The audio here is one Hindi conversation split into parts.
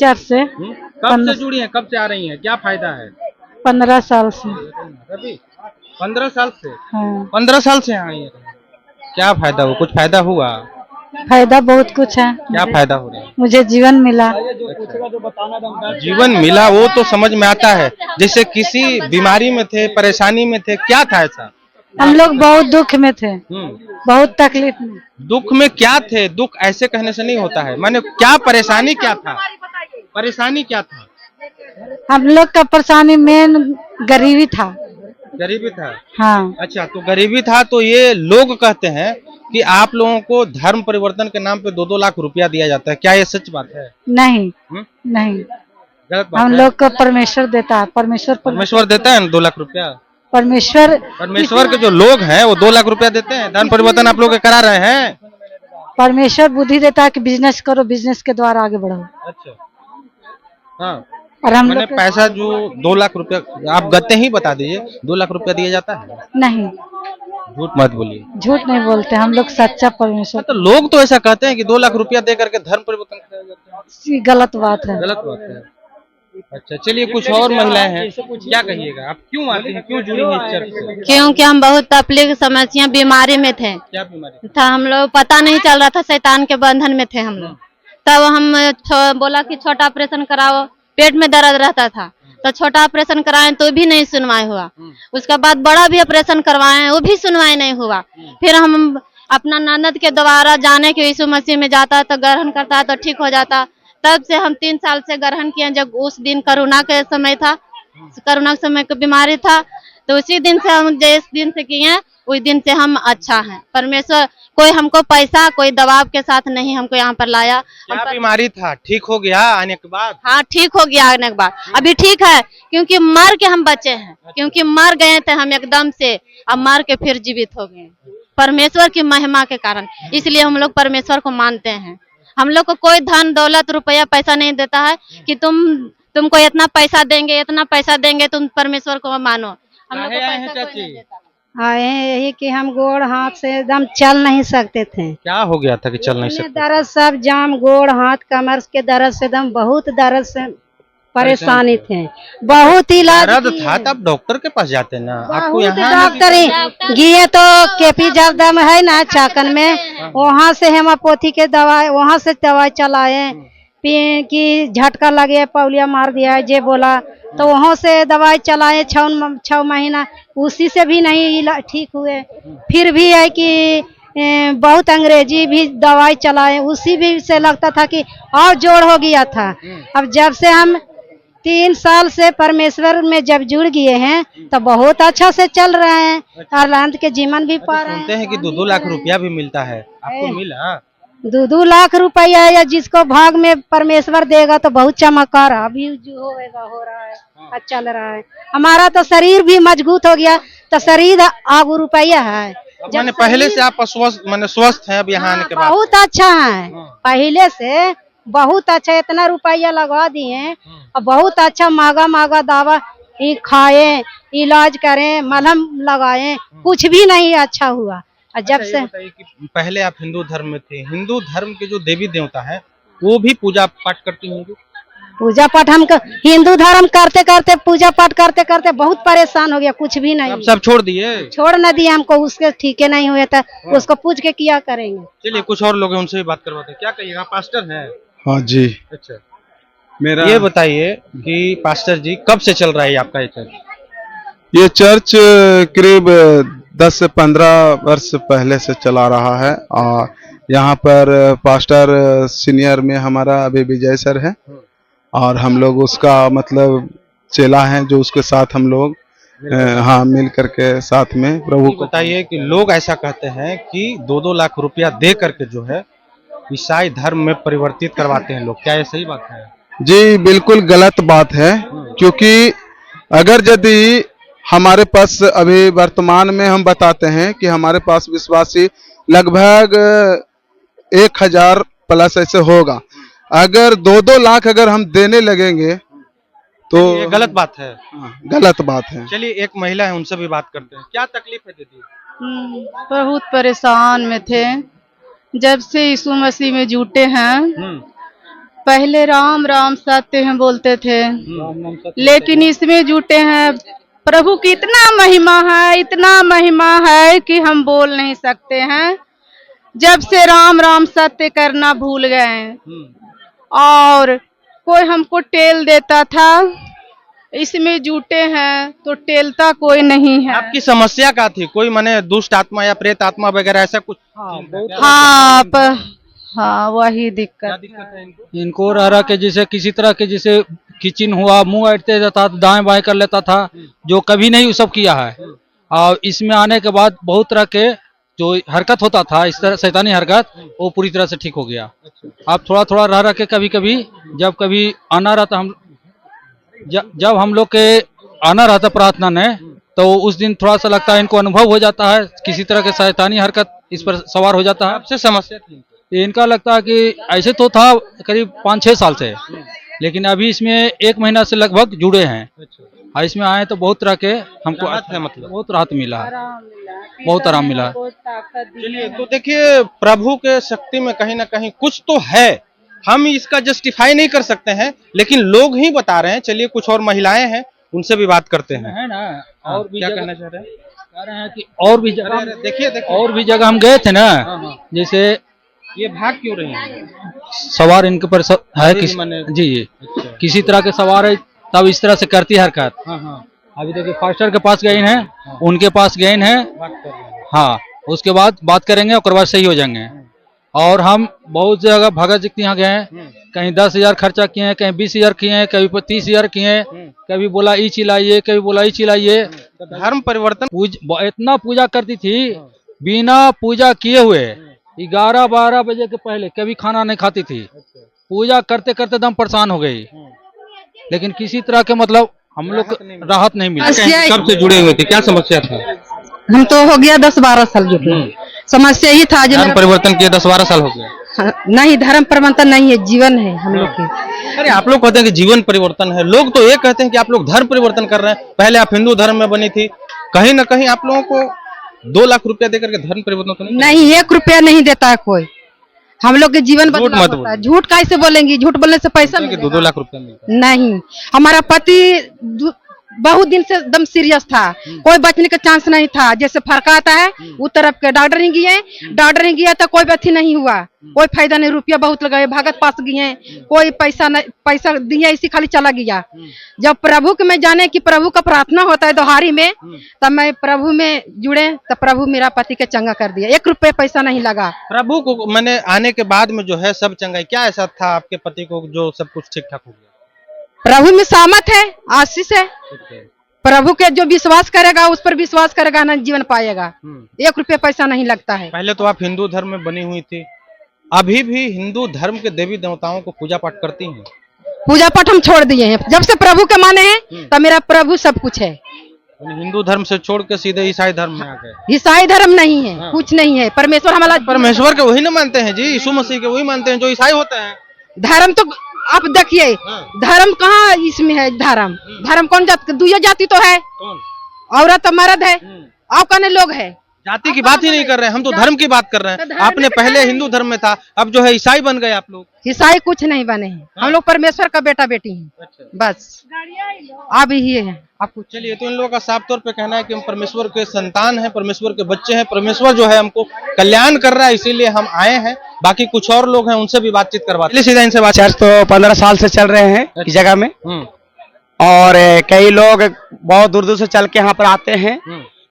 चर्च से। कब से जुड़ी हैं, कब से आ रही हैं, क्या फायदा है? 15 साल से। अभी 15 साल से? हाँ। 15 साल से आई हैं। क्या फायदा हुआ, कुछ फायदा हुआ? फायदा बहुत कुछ है। क्या फायदा हो रहा है? मुझे जीवन मिला। जीवन मिला वो तो समझ में आता है, जैसे किसी बीमारी में थे, परेशानी में थे, क्या था ऐसा? हम लोग बहुत दुख में थे, बहुत तकलीफ में। दुख में क्या थे? दुख ऐसे कहने से नहीं होता है, माने क्या परेशानी क्या था? परेशानी क्या था? हम लोग का परेशानी मेन गरीबी था। गरीबी था? हाँ। अच्छा, तो गरीबी था तो ये लोग कहते हैं कि आप लोगों को धर्म परिवर्तन के नाम पे 2-2 लाख रुपया दिया जाता है, क्या ये सच बात है? नहीं। नहीं, गलत बात हम है? लोग को परमेश्वर देता है। परमेश्वर देता है 2 लाख रुपया? परमेश्वर के जो लोग हैं वो 2 लाख रुपया देते हैं, धर्म परिवर्तन आप लोग करा रहे हैं? परमेश्वर बुद्धि देता है कि बिजनेस करो, बिजनेस के द्वारा आगे बढ़ो। अच्छा, हाँ। और हम मैंने लोग पैसा जो 2 लाख रुपया, आप गते ही बता दीजिए, 2 लाख रुपया दिया जाता है? नहीं, झूठ मत बोलिए। झूठ नहीं बोलते हम लोग, सच्चा परमेश्वर। तो लोग तो ऐसा कहते हैं कि 2 लाख रुपया दे करके धर्म परिवर्तन कराया जाता है। ये गलत बात है। गलत बात है। अच्छा, चलिए कुछ और महिलाएं हैं, क्या कहिएगा, आप क्यों आती हैं, क्यों जुड़ी हैं इस चर्च से? क्योंकि हम बहुत तकलीफ समस्या बीमारी में थे। क्या बीमारी था? हम लोग पता नहीं चल रहा था, शैतान के बंधन में थे हम लोग। तब हम बोला कि छोटा ऑपरेशन कराओ, पेट में दर्द रहता था तो छोटा ऑपरेशन कराएं तो भी नहीं सुनवाई हुआ। उसके बाद बड़ा भी ऑपरेशन करवाएं, वो भी सुनवाई नहीं हुआ। फिर हम अपना ननद के द्वारा जाने के यीशु मसीह में जाता है तो ग्रहण करता है तो ठीक हो जाता। तब से हम 3 साल से ग्रहण किए। जब उस दिन कोरोना के समय था, कोरोना के समय की बीमारी था, तो उसी दिन से हम जिस दिन से किए उस दिन से हम अच्छा हैं। परमेश्वर कोई हमको पैसा, कोई दबाव के साथ नहीं हमको यहाँ पर लाया। क्या बीमारी था, ठीक हो गया आने के बाद? हाँ, ठीक हो गया आने के बाद, अभी ठीक है, क्योंकि मर के हम बचे हैं। क्योंकि मर गए थे हम एकदम से, अब मर के फिर जीवित हो गए परमेश्वर की महिमा के कारण। इसलिए हम लोग परमेश्वर को मानते हैं। हम लोग को कोई धन दौलत रुपया पैसा नहीं देता है कि तुमको इतना पैसा देंगे, इतना पैसा देंगे, तुम परमेश्वर को मानो। हम लोग को पैसा कोई नहीं देता। आए हैं यही कि हम गोड़ हाथ से एकदम चल नहीं सकते थे। क्या हो गया था कि चल नहीं सकते? दर्द सब जाम, गोड़ हाथ कमर के दर्द से एकदम बहुत दर्द से परेशानी थे। बहुत इलाज दर्द था तब डॉक्टर के पास जाते ना, आपको यहाँ डॉक्टर गए तो केपी जगदम है ना चाकन में, वहाँ से हेमोपैथी के दवाई, वहाँ से दवाई चलाए कि झटका लगे, पौलिया मार दिया जे बोला, तो वहाँ से दवाई चलाए 6 महीना, उसी से भी नहीं ठीक हुए। फिर भी है कि बहुत अंग्रेजी भी दवाई चलाए, उसी भी से लगता था कि और जोड़ हो गया था। अब जब से हम 3 साल से परमेश्वर में जब जुड़ गए हैं तो बहुत अच्छा से चल रहे हैं और अंत के जीवन भी पा रहे हैं। सुनते हैं कि 2-2 लाख रुपया भी मिलता है, आपको मिला? 2-2 लाख रुपया या जिसको भाग में परमेश्वर देगा तो बहुत चमत्कार अभी जो होएगा, हो रहा है और चल रहा है। हमारा तो शरीर भी मजबूत हो गया, तो शरीर आगू रुपया है। मैंने पहले से आप स्वस्थ हैं अब यहाँ आने के बाद? बहुत अच्छा है, पहले से बहुत अच्छा। इतना रुपया लगा दिए और बहुत अच्छा महंगा दवा खाए, इलाज करें, मलहम लगाए, कुछ भी नहीं अच्छा हुआ। जब से कि पहले आप हिंदू धर्म में थे, हिंदू धर्म के जो देवी देवता है वो भी पूजा पाठ करती होंगी? पूजा पाठ हम हिंदू धर्म करते करते, पूजा पाठ करते करते बहुत परेशान हो गया, कुछ भी नहीं। सब छोड़ दिए? छोड़ न दिए हमको, उसके ठीक नहीं हुए था, उसको पूछ के क्या करेंगे। चलिए कुछ और लोग हैं उनसे भी बात करवाते हैं। क्या कहिएगा, पास्टर है? हाँ जी। अच्छा, मेरा ये बताइए कि पास्टर जी कब से चल रहा है आपका ये चर्च? ये चर्च करीब 10 से 15 वर्ष पहले से चला रहा है और यहाँ पर पास्टर सीनियर में हमारा अभी विजय सर है और हम लोग उसका मतलब चेला हैं जो उसके साथ हम लोग हाँ मिल करके साथ में प्रभु को। बताइए कि लोग ऐसा कहते हैं कि 2-2 लाख रुपया दे करके जो है ईसाई धर्म में परिवर्तित करवाते हैं लोग, क्या ये सही बात है? जी बिल्कुल गलत बात है, क्योंकि अगर यदि हमारे पास अभी वर्तमान में हम बताते हैं कि हमारे पास विश्वासी लगभग 1000 प्लस ऐसे होगा। अगर 2-2 लाख अगर हम देने लगेंगे तो ये गलत बात है। गलत बात है। चलिए एक महिला है उनसे भी बात करते हैं। क्या तकलीफ है दीदी? बहुत परेशान में थे, जब से यीशु मसीह में जुटे हैं पहले राम राम सत्य हैं बोलते थे, लेकिन इसमें जुटे हैं। प्रभु की इतना महिमा है कि हम बोल नहीं सकते हैं। जब से राम राम सत्य करना भूल गए हैं और कोई हमको टेल देता था, इसमें जुटे हैं तो टेलता कोई नहीं है। आपकी समस्या क्या थी? कोई माने दुष्ट आत्मा या प्रेत आत्मा वगैरह ऐसा कुछ? हाँ वही दिक्कत है इनको? इनको रह रहा के जैसे किसी तरह के जैसे किचिन हुआ, मुंह ऐंठते जाता था, दाएं बाएं कर लेता था, जो कभी नहीं वो सब किया है। और इसमें आने के बाद बहुत तरह के जो हरकत होता था, इस तरह शैतानी हरकत, वो पूरी तरह से ठीक हो गया। अब थोड़ा थोड़ा रह के कभी कभी जब कभी आना रहता, हम जब हम लोग के आना रहता प्रार्थना में, तो उस दिन थोड़ा सा लगता है इनको अनुभव हो जाता है, किसी तरह के शैतानी हरकत इस पर सवार हो जाता है। आपसे समस्या थी? इनका लगता है कि ऐसे तो था करीब 5-6 साल से, लेकिन अभी इसमें 1 महीना से लगभग जुड़े हैं। और इसमें आए तो बहुत तरह के हमको राहत है, मतलब बहुत राहत मिला, बहुत आराम मिला। चलिए, तो देखिए प्रभु के शक्ति में कहीं ना कहीं कुछ तो है, हम इसका जस्टिफाई नहीं कर सकते हैं, लेकिन लोग ही बता रहे हैं। चलिए, कुछ और महिलाएं हैं, उनसे भी बात करते हैं। है ना, और भी क्या जगह कहना चाह रहे हैं? कह रहे हैं कि और भी जगह देखिए और भी जगह हम गए थे ना, जैसे ये भाग क्यों रहे हैं? सवार इनके पर है जी, माने- जी किसी तरह के सवार है, तब इस तरह से करती है हरकत। अभी देखिए फास्टर के पास गए हैं, उनके पास गए हैं, बात कर रहे हैं। हाँ उसके बाद बात करेंगे और बाद सही हो जाएंगे। और हम बहुत जगह भगत जी के यहाँ गए हैं, कहीं 10,000 खर्चा किए हैं, कहीं 20,000 किए हैं, कभी 30,000 किए हैं, कभी बोला ई चिल्लाइए, कभी बोला ई चिल्लाइए। धर्म परिवर्तन इतना पूजा करती थी, बिना पूजा किए हुए 11-12 बजे के पहले कभी खाना नहीं खाती थी। पूजा करते करते दम परेशान हो गई, लेकिन किसी तरह के मतलब हम लोग राहत नहीं मिली। कब से जुड़े हुए थे? क्या समस्या था? हम तो हो गया 10-12 साल जुटे। समस्या ही था जो धर्म परिवर्तन किए 10-12 साल हो गए। नहीं, धर्म परिवर्तन नहीं है, जीवन है हम लोग की। अरे आप लोग कहते हैं कि जीवन परिवर्तन है, लोग तो ये कहते हैं कि आप लोग धर्म परिवर्तन कर रहे हैं। पहले आप हिंदू धर्म में बनी थी, कहीं ना कहीं आप लोगों को 2 लाख रुपया देकर के धर्म परिवर्तन तो नहीं, 1 रुपया नहीं देता है कोई। हम लोग के जीवन झूठ बदलाव मत होता है। बोलो। झूठ कैसे बोलेंगी? झूठ बोलने से पैसा कि मिलेगा? 2-2 लाख रुपया मिलता है। नहीं, हमारा पति बहुत दिन से एकदम सीरियस था, कोई बचने का चांस नहीं था। जैसे फरका आता है उस तरफ के डॉक्टर नहीं गया तो कोई अथी नहीं हुआ, कोई फायदा नहीं। रुपया बहुत लगाए, भगत पास गए, कोई पैसा दिया, इसी खाली चला गया। जब प्रभु के मैं जाने कि प्रभु का प्रार्थना होता है दोहारी में, तब मैं प्रभु में जुड़े, तब प्रभु मेरा पति के चंगा कर दिया। 1 रुपया पैसा नहीं लगा। प्रभु को मैंने आने के बाद में जो है सब चंगाई। क्या ऐसा था आपके पति को जो सब कुछ ठीक ठाक हो गया? प्रभु में सामत है, आशीष है। प्रभु के जो विश्वास करेगा, उस पर विश्वास करेगा ना, जीवन पाएगा। 1 रुपया पैसा नहीं लगता है। पहले तो आप हिंदू धर्म में बनी हुई थी, अभी भी हिंदू धर्म के देवी देवताओं को पूजा पाठ करती हैं? पूजा पाठ हम छोड़ दिए हैं, जब से प्रभु के माने हैं तब मेरा प्रभु सब कुछ है। हिंदू धर्म से छोड़ के सीधे ईसाई धर्म में आ गए? ईसाई धर्म नहीं है, कुछ नहीं है। परमेश्वर हमारा परमेश्वर के वही ना मानते हैं जी, यीशु मसीह के वही मानते हैं जो ईसाई होते हैं। धर्म तो आप देखिए, धर्म कहाँ इसमें है? धर्म कौन जाति? 2 जाति तो है, औरत और मर्द है, आप कहने लोग है। जाति की बात ही नहीं कर रहे हैं, हम तो धर्म की बात कर रहे हैं। आपने पहले हिंदू धर्म में था, अब जो है ईसाई बन गए आप लोग। ईसाई कुछ नहीं बने हैं, हम लोग परमेश्वर का बेटा बेटी हैं, बस। अब ही है आपको। चलिए, तो इन लोगों का साफ तौर पे कहना है कि हम परमेश्वर के संतान हैं, परमेश्वर के बच्चे हैं, परमेश्वर जो है हमको कल्याण कर रहा है, इसीलिए हम आए हैं। बाकी कुछ और लोग हैं, उनसे भी बातचीत करवाते हैं। सीधा इनसे बात। चर्च तो 15 साल से चल रहे हैं इस जगह में, और कई लोग बहुत दूर दूर से चल के यहाँ पर आते हैं।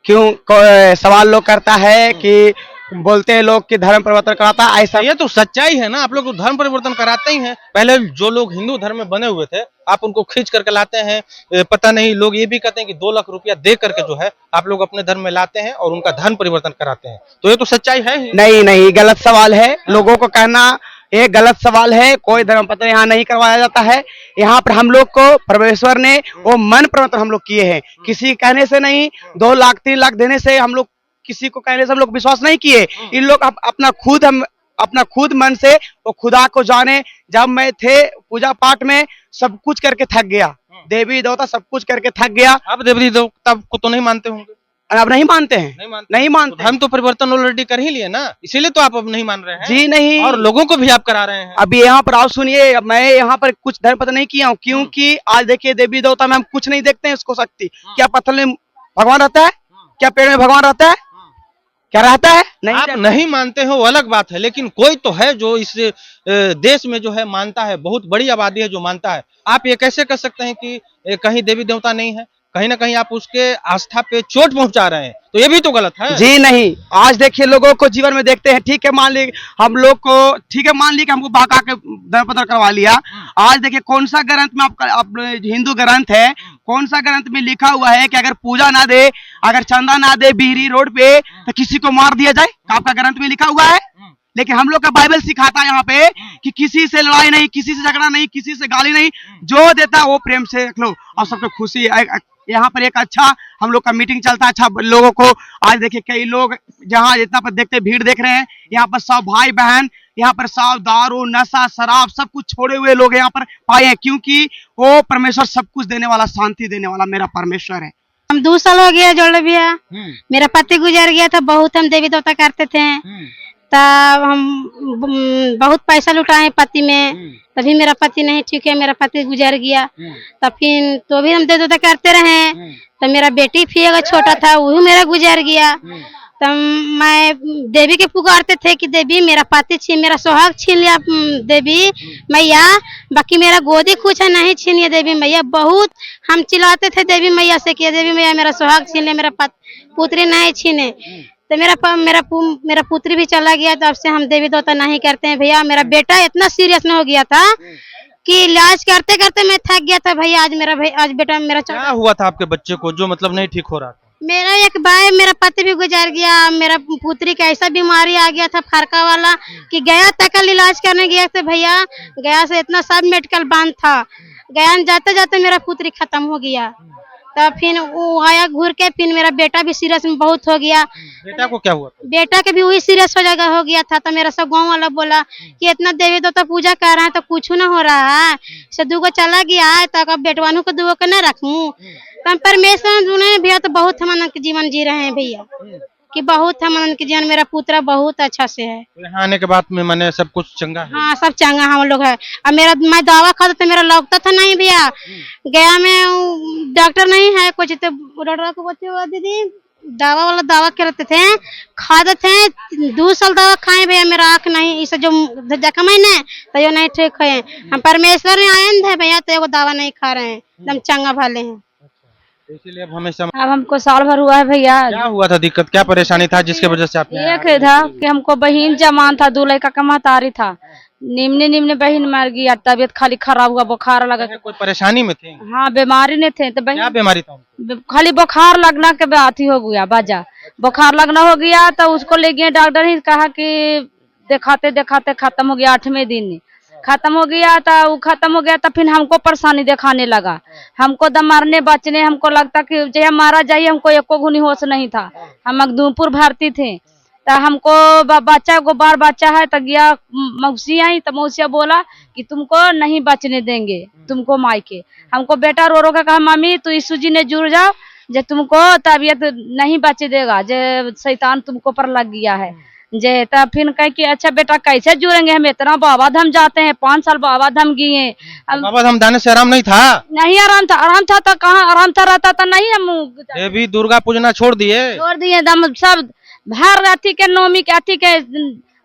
क्यों सवाल लोग करता है कि बोलते हैं लोग कि धर्म परिवर्तन कराता है, ऐसा ये तो सच्चाई है ना। आप लोग तो धर्म परिवर्तन कराते ही हैं। पहले जो लोग हिंदू धर्म में बने हुए थे, आप उनको खींच करके लाते हैं। पता नहीं, लोग ये भी कहते हैं कि 2 लाख रुपया दे करके जो है आप लोग अपने धर्म में लाते हैं और उनका धर्म परिवर्तन कराते हैं। तो ये तो सच्चाई है ही। नहीं, गलत सवाल है। लोगों को कहना ये गलत सवाल है। कोई धर्म परिवर्तन यहाँ नहीं करवाया जाता है। यहाँ पर हम लोग को परमेश्वर ने वो मन परिवर्तन हम लोग किए हैं, किसी कहने से नहीं। 2 लाख 3 लाख देने से हम लोग, किसी को कहने से हम लोग विश्वास नहीं किए। इन लोग अपना खुद मन से वो खुदा को जाने। जब मैं थे पूजा पाठ में सब कुछ करके थक गया, देवी देवता सब कुछ करके थक गया। आप देवी देवता को तो नहीं मानते होंगे? अब नहीं मानते हैं, नहीं मानते? नहीं मानते। धर्म तो परिवर्तन ऑलरेडी कर ही लिए ना, इसीलिए तो आप अब नहीं मान रहे हैं। जी नहीं, और लोगों को भी आप करा रहे हैं। अभी यहाँ पर आओ सुनिए, मैं यहाँ पर कुछ धर्म पता नहीं किया हूँ, क्योंकि आज देखिए देवी देवता में हम कुछ नहीं देखते हैं उसको शक्ति। क्या पत्थर में भगवान रहता है? क्या पेड़ में भगवान रहता है? क्या रहता है? आप रहता। नहीं मानते हो वो अलग बात है, लेकिन कोई तो है जो इस देश में जो है मानता है, बहुत बड़ी आबादी है जो मानता है। आप ये कैसे कह सकते हैं कि कहीं देवी देवता नहीं है? कहीं ना कहीं आप उसके आस्था पे चोट पहुंचा रहे हैं, तो ये भी तो गलत है। जी नहीं, आज देखिए लोगों को जीवन में देखते हैं, ठीक है मान ली हम लोग को, ठीक है मान ली कि हमको बहका के दरपत्र करवा लिया। आज देखिए कौन सा ग्रंथ में आप हिंदू ग्रंथ है, कौन सा ग्रंथ में लिखा हुआ है कि अगर पूजा ना दे, अगर चंदा ना दे बिहरी रोड पे तो किसी को मार दिया जाए? आपका ग्रंथ में लिखा हुआ है? लेकिन हम लोग का बाइबल सिखाता है यहाँ पे कि किसी से लड़ाई नहीं, किसी से झगड़ा नहीं, किसी से गाली नहीं, जो देता है वो प्रेम से रख लो और सबको खुशी। यहाँ पर एक अच्छा हम लोग का मीटिंग चलता है, अच्छा लोगों को आज देखिए कई लोग जहाँ जितना पर देखते भीड़ देख रहे हैं, यहाँ पर सब भाई बहन, यहाँ पर सब दारू नशा शराब सब कुछ छोड़े हुए लोग यहाँ पर पाए हैं, क्योंकि वो परमेश्वर सब कुछ देने वाला, शांति देने वाला मेरा परमेश्वर है। हम 2 साल हो गया जोड़ भैया, मेरा पति गुजर गया था, बहुत हम देवी देवता करते थे, तब हम बहुत पैसा लुटाए पति में, तभी मेरा पति नहीं ठीक है, मेरा पति गुजर गया। तब फिर तो भी हम देवी देवता करते रहे, तो मेरा बेटी फिर छोटा था वो मेरा गुजर गया। तब मैं देवी के पुकारते थे कि देवी मेरा पति छीन, मेरा सुहाग छीन लिया देवी मैया, बाकी मेरा गोदी कुछ नहीं छीनिए देवी मैया। बहुत हम चिल्लाते थे देवी मैया से कि देवी मैया मेरा सुहाग छीन लिया, मेरा पुत्री नहीं छीने। तो मेरा पुत्री भी चला गया, तो अब से हम देवी देवता नहीं करते हैं भैया। मेरा बेटा इतना सीरियस में हो गया था कि इलाज करते करते मैं थक गया था भैया। आज बेटा मेरा क्या हुआ था आपके बच्चे को जो मतलब नहीं ठीक हो रहा था? मेरा एक भाई, मेरा पति भी गुजर गया, मेरा पुत्री का ऐसा बीमारी आ गया था फरका वाला कि गया तक इलाज करने गया था भैया। गया से इतना सब मेडिकल बंद था, गया जाते जाते मेरा पुत्री खत्म हो गया। तब फिर वो आया घूर के, फिर मेरा बेटा भी सीरियस में बहुत हो गया। बेटा को क्या हुआ? बेटा के भी वही सीरियस हो गया था। तो मेरा सब गांव वाला बोला कि इतना देवी देवता पूजा कर रहे हैं तो कुछ ना हो रहा है, से 2 चला गया है, तो अब बेटवानों को 2 को न रखूं। तो परमेश्वर जुड़े भैया, तो बहुत हम के जीवन जी रहे हैं भैया, कि बहुत हम के जीवन, मेरा पुत्र बहुत अच्छा से है। यहाँ आने के बाद में मैंने सब कुछ चंगा है? हाँ सब चंगा हम लोग है। अब मैं दवा खाता तो मेरा लगता था नहीं भैया, गया में डॉक्टर नहीं है कुछ, तो डॉक्टर को बोलते हुआ दीदी दवा वाला दवा करते थे, खाते थे 2 साल दवा खाए भैया, मेरा आँख नहीं इसे जो जख्म है ना तो ये नहीं ठीक है। हम परमेश्वर में आयन थे भैया, तो वो दवा नहीं खा रहे हैं, एकदम चंगा भाले हैं। इसीलिए अब हमेशा। अब हमको साल भर हुआ है भैया। क्या हुआ था दिक्कत, क्या परेशानी था जिसके वजह से आप? एक था कि हमको बहन जमान था, 2 लड़का का महतारी था, निम्न बहन मर गया, तबीयत खाली खराब हुआ, बुखार लगा। कोई परेशानी में थे? हाँ बीमारी नहीं थे, तो क्या बीमारी था? खाली बुखार लगना के बाद हो गया, बाजा बुखार लगना हो गया, तो उसको ले गए डॉक्टर ही कहा कि दिखाते दिखाते खत्म हो गया, 8वें दिन खत्म हो गया। तो वो खत्म हो गया तो फिर हमको परेशानी दिखाने लगा, हमको दम मारने बचने, हमको लगता कि जब मारा जाइए, हमको एको घुनी होश नहीं था। हम मखदूमपुर भर्ती थे, तो हमको बच्चा को बार बच्चा है, तो गया मौसी आई, तो मौसिया बोला कि तुमको नहीं बचने देंगे, तुमको मायके। हमको बेटा रो रो के कहा मम्मी तू यीशु जी ने जुड़ जाओ, जो तुमको तबीयत नहीं बचे देगा, जो शैतान तुमको पर लग गया है जे। तब फिर कह कि अच्छा बेटा कैसे जुड़ेंगे, हम इतना बाबा धाम जाते हैं, 5 साल बाबा धाम गए। बाबा धाम जाने से आराम नहीं था? नहीं आराम था, आराम था तो कहाँ आराम था, रहता तो नहीं। हम देवी दुर्गा पूजना छोड़ दिए दम सब भर अथी के नवमी के अथी के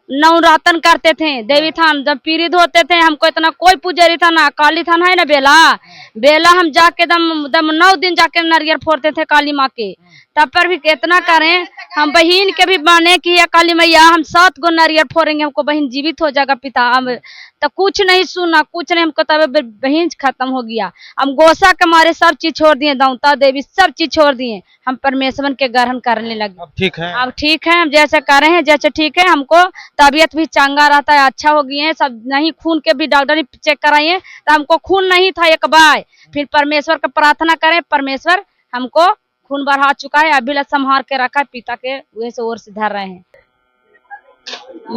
नवरातन करते थे देवी थान, जब पीड़ित होते थे। हमको इतना कोई पुजारी था ना, काली थान है ना बेला हम जाके दम 9 दिन जाके नारियल फोड़ते थे काली माँ के। तब पर भी कितना करें, हम बहन के भी माने कि काली मैया हम 7 गो नारियल फोड़ेंगे, हमको बहन जीवित हो जाएगा पिता। हम तो कुछ नहीं सुना, कुछ नहीं, हमको तब बहन खत्म हो गया। हम गोसा के मारे सब चीज छोड़ दिए, दौता देवी सब चीज छोड़ दिए, हम परमेश्वर के ग्रहण करने लगे। अब ठीक है? अब ठीक है, हम जैसे कर रहे हैं जैसे ठीक है। हमको तबीयत भी चंगा रहता है, अच्छा हो गई है सब। नहीं खून के भी डॉक्टर चेक कराइए, तो हमको खून नहीं था एक बार। फिर परमेश्वर का प्रार्थना करें, परमेश्वर हमको खून बढ़ा चुका है, अभी संभाल के रखा है, पिता के वजह से ओर से धर रहे हैं।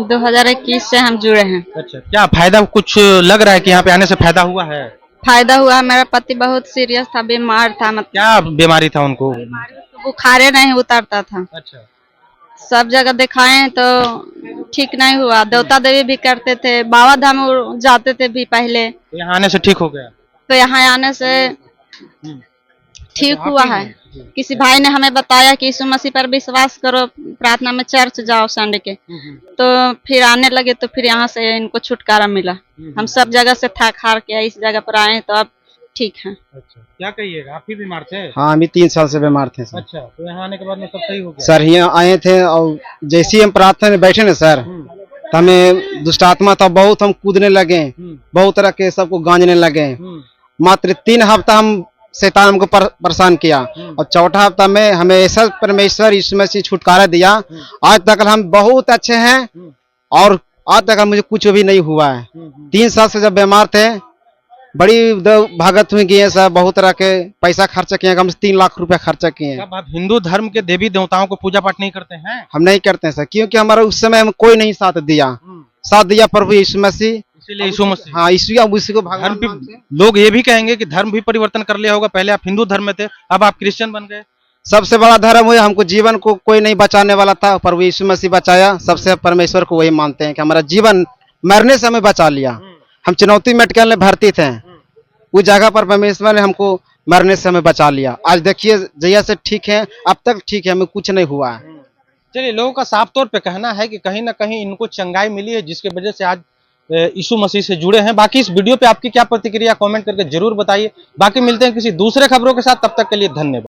2021 से हम जुड़े हैं। अच्छा, क्या फायदा कुछ लग रहा है कि यहाँ पे आने से फायदा हुआ है? फायदा हुआ। मेरा पति बहुत सीरियस था, बीमार था, मतलब क्या बीमारी था उनको? बुखारे नहीं उतरता था। अच्छा। सब जगह दिखाए तो ठीक नहीं हुआ। देवता देवी भी करते थे, बाबा धाम जाते थे भी पहले, तो यहाँ आने से ठीक हो गया? तो यहाँ आने से ठीक हुआ है। किसी भाई ने हमें बताया कि यीशु मसीह पर विश्वास करो, प्रार्थना में चर्च जाओ संडे के, तो फिर आने लगे, तो फिर यहाँ से इनको छुटकारा मिला। हम सब जगह से थक हार के इस जगह पर आए, तो अब ठीक है। अच्छा, क्या कहिएगा, आप भी बीमार थे? हाँ, हम 3 साल से बीमार थे सर। अच्छा, तो यहाँ आने के बाद में सब सही हो गया? सर यहाँ आए थे और जैसे ही हम प्रार्थना में बैठे ना सर, तो हमें दुष्ट आत्मा था बहुत, हम कूदने लगे, बहुत तरह के सबको गांजने लगे। मात्र 3 हफ्ता हम शैतान हमको परेशान किया, और चौथा हफ्ता में हमें ऐसा परमेश्वर यीशु मसीह छुटकारा दिया। आज तक हम बहुत अच्छे हैं, और आज तक मुझे कुछ भी नहीं हुआ है। 3 साल से जब बीमार थे, बड़ी भागत हुई गई है सर, बहुत तरह के पैसा खर्चा किए, कम से 3 लाख रुपया खर्चा किए हैं। आप हिंदू धर्म के देवी देवताओं को पूजा पाठ नहीं करते हैं? हम नहीं करते हैं सर, क्योंकि हमारा उस समय हम कोई नहीं साथ दिया प्रभु यीशु मसीह। इसीलिए यीशु मसीह। हाँ, उसी को भगवान धर्म मानते हैं। भी, लोग ये भी कहेंगे कि धर्म भी परिवर्तन कर लिया होगा, पहले आप हिंदू धर्म में थे, अब आप क्रिश्चियन बन गए। सबसे बड़ा धर्म हुआ, हमको जीवन को कोई नहीं बचाने वाला था, प्रभु यीशु मसीह बचाया। सबसे परमेश्वर को वही मानते हैं कि हमारा जीवन मरने से हमें बचा लिया। हम चुनौती मेडिकल में भर्ती थे, उस जगह पर परमेश्वर ने हमको मरने से हमें बचा लिया। आज देखिए जैसे से ठीक है, अब तक ठीक है, हमें कुछ नहीं हुआ है। चलिए, लोगों का साफ तौर पे कहना है कि कहीं ना कहीं इनको चंगाई मिली है, जिसकी वजह से आज यीशु मसीह से जुड़े हैं। बाकी इस वीडियो पे आपकी क्या प्रतिक्रिया, कमेंट करके जरूर बताइए। बाकी मिलते हैं किसी दूसरे खबरों के साथ, तब तक के लिए धन्यवाद।